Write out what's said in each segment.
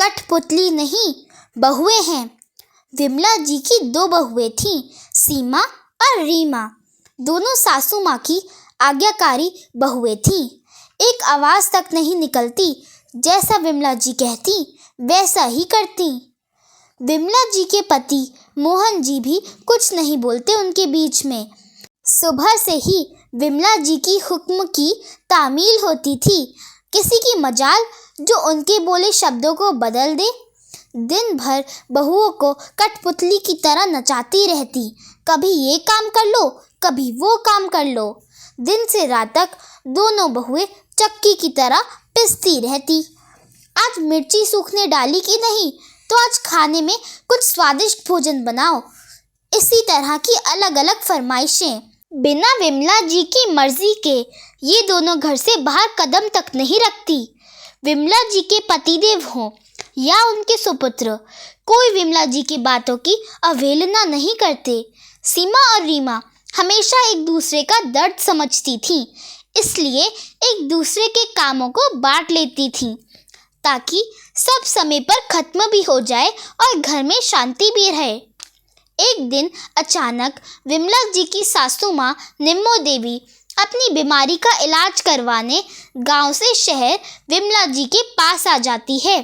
कठपुतली नहीं, बहुएं हैं। विमला जी की 2 बहुएं थीं, सीमा और रीमा। दोनों सासू माँ की आज्ञाकारी बहुएं थीं। एक आवाज़ तक नहीं निकलती, जैसा विमला जी कहती वैसा ही करती। विमला जी के पति मोहन जी भी कुछ नहीं बोलते उनके बीच में। सुबह से ही विमला जी की हुक्म की तामील होती थी। किसी की मजाल जो उनके बोले शब्दों को बदल दे। दिन भर बहुओं को कठपुतली की तरह नचाती रहती। कभी ये काम कर लो, कभी वो काम कर लो। दिन से रात तक दोनों बहुएं चक्की की तरह पिसती रहती। आज मिर्ची सूखने डाली कि नहीं, तो आज खाने में कुछ स्वादिष्ट भोजन बनाओ। इसी तरह की अलग अलग फरमाइशें। बिना विमला जी की मर्जी के ये दोनों घर से बाहर कदम तक नहीं रखती। विमला जी के पतिदेव हों या उनके सुपुत्र, कोई विमला जी की बातों की अवहेलना नहीं करते। सीमा और रीमा हमेशा एक दूसरे का दर्द समझती थीं, इसलिए एक दूसरे के कामों को बांट लेती थीं, ताकि सब समय पर खत्म भी हो जाए और घर में शांति भी रहे। एक दिन अचानक विमला जी की सासू माँ निम्मो देवी अपनी बीमारी का इलाज करवाने गांव से शहर विमला जी के पास आ जाती है।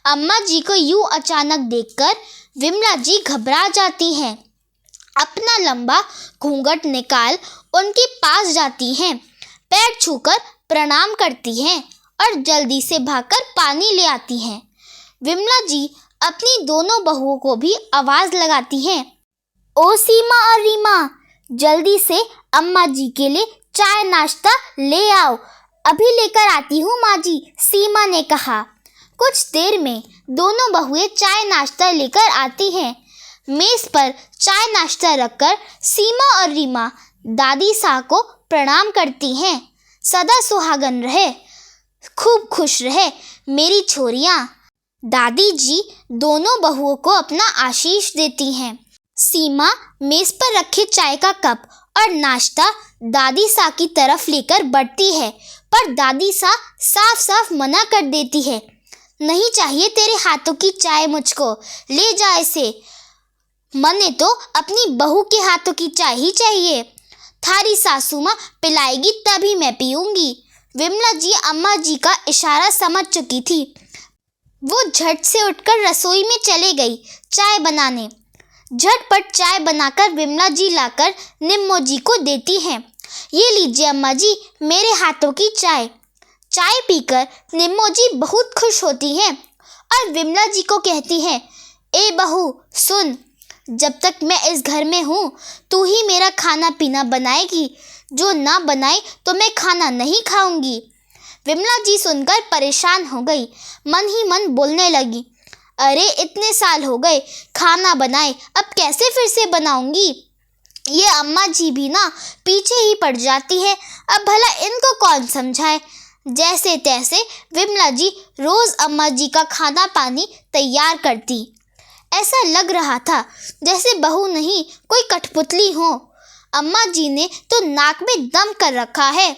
अम्मा जी को यूं अचानक देखकर विमला जी घबरा जाती हैं। अपना लंबा घूंघट निकाल उनके पास जाती हैं, पैर छूकर प्रणाम करती हैं और जल्दी से भागकर पानी ले आती हैं। विमला जी अपनी दोनों बहुओं को भी आवाज़ लगाती हैं, ओ सीमा और रीमा, जल्दी से अम्मा जी के लिए चाय नाश्ता ले आओ। अभी लेकर आती हूँ माँ जी, सीमा ने कहा। कुछ देर में दोनों बहुएं चाय नाश्ता लेकर आती हैं। मेज़ पर चाय नाश्ता रखकर सीमा और रीमा दादी सा को प्रणाम करती हैं। सदा सुहागन रहे, खूब खुश रहे मेरी छोरियाँ। दादी जी दोनों बहुओं को अपना आशीष देती हैं। सीमा मेज़ पर रखे चाय का कप और नाश्ता दादी सा की तरफ लेकर बढ़ती है, पर दादी सा साफ साफ मना कर देती है। नहीं चाहिए तेरे हाथों की चाय मुझको, ले जा इसे। मने तो अपनी बहू के हाथों की चाय ही चाहिए। थारी सासू माँ पिलाएगी तभी मैं पीऊंगी। विमला जी अम्मा जी का इशारा समझ चुकी थी। वो झट से उठकर रसोई में चले गई चाय बनाने। झटपट चाय बनाकर विमला जी लाकर निम्मो जी को देती हैं। ये लीजिए अम्मा जी, मेरे हाथों की चाय। चाय पीकर निम्मो जी बहुत खुश होती हैं और विमला जी को कहती हैं, ए बहू सुन, जब तक मैं इस घर में हूँ तू ही मेरा खाना पीना बनाएगी। जो ना बनाए तो मैं खाना नहीं खाऊंगी। विमला जी सुनकर परेशान हो गई, मन ही मन बोलने लगी, अरे इतने साल हो गए खाना बनाए, अब कैसे फिर से बनाऊंगी। ये अम्मा जी भी ना पीछे ही पड़ जाती है, अब भला इनको कौन समझाए। जैसे तैसे विमला जी रोज़ अम्मा जी का खाना पानी तैयार करती। ऐसा लग रहा था जैसे बहू नहीं कोई कठपुतली हो। अम्मा जी ने तो नाक में दम कर रखा है।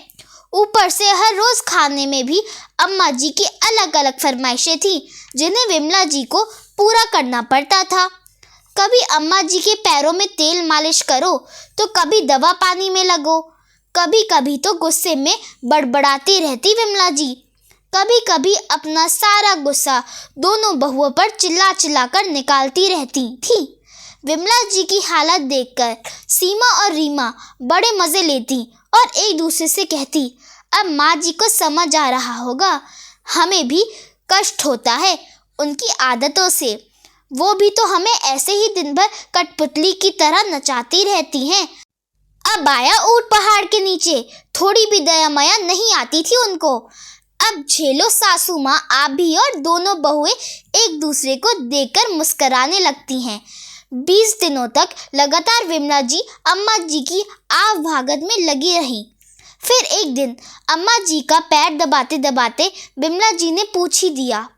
ऊपर से हर रोज़ खाने में भी अम्मा जी की अलग अलग फरमाइशें थीं, जिन्हें विमला जी को पूरा करना पड़ता था। कभी अम्मा जी के पैरों में तेल मालिश करो, तो कभी दवा पानी में लगो। कभी कभी तो गुस्से में बड़बड़ाती रहती विमला जी। कभी कभी अपना सारा गुस्सा दोनों बहुओं पर चिल्ला चिल्ला कर निकालती रहती थी। विमला जी की हालत देखकर सीमा और रीमा बड़े मज़े लेती और एक दूसरे से कहती, अब माँ जी को समझ आ रहा होगा, हमें भी कष्ट होता है उनकी आदतों से। वो भी तो हमें ऐसे ही दिन भर कठपुतली की तरह नचाती रहती हैं। अब आया ऊंट पहाड़ के नीचे, थोड़ी भी दया माया नहीं आती थी उनको। अब झेलो सासू माँ आप भी, और दोनों बहुएं एक दूसरे को देखकर मुस्कराने लगती हैं। 20 दिनों तक लगातार विमला जी अम्मा जी की आव भागत में लगी रहीं। फिर एक दिन अम्मा जी का पैर दबाते दबाते विमला जी ने पूछ ही दिया,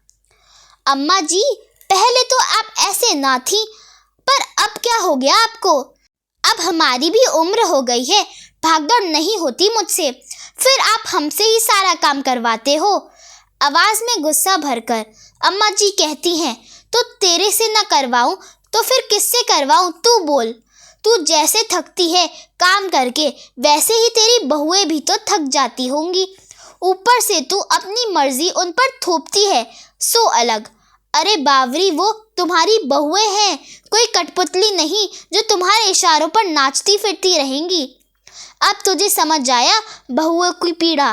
अम्मा जी पहले तो आप ऐसे ना थी, पर अब क्या हो गया आपको? अब हमारी भी उम्र हो गई है, भागदौड़ नहीं होती मुझसे, फिर आप हमसे ही सारा काम करवाते हो। आवाज़ में गुस्सा भरकर अम्मा जी कहती हैं, तो तेरे से न करवाऊं तो फिर किससे करवाऊं, तू बोल। तू जैसे थकती है काम करके, वैसे ही तेरी बहुएं भी तो थक जाती होंगी। ऊपर से तू अपनी मर्जी उन पर थोपती है, सो अलग। अरे बावरी, वो तुम्हारी बहुएं हैं, कोई कठपुतली नहीं जो तुम्हारे इशारों पर नाचती फिरती रहेंगी। अब तुझे समझ आया बहुओं की पीड़ा।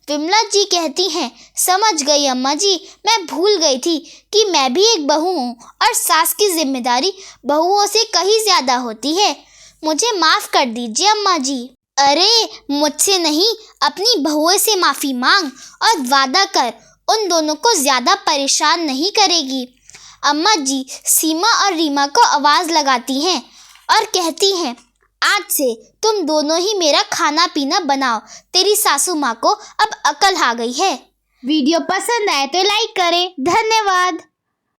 विमला जी कहती हैं, समझ गई अम्मा जी, मैं भूल गई थी कि मैं भी एक बहू हूँ और सास की जिम्मेदारी बहुओं से कहीं ज़्यादा होती है। मुझे माफ़ कर दीजिए अम्मा जी। अरे मुझसे नहीं, अपनी बहुओं से माफ़ी मांग और वादा कर उन दोनों को ज़्यादा परेशान नहीं करेगी। अम्मा जी सीमा और रीमा को आवाज़ लगाती हैं और कहती हैं, आज से तुम दोनों ही मेरा खाना पीना बनाओ। तेरी सासू माँ को अब अकल आ गई है। वीडियो पसंद आए तो लाइक करें। धन्यवाद।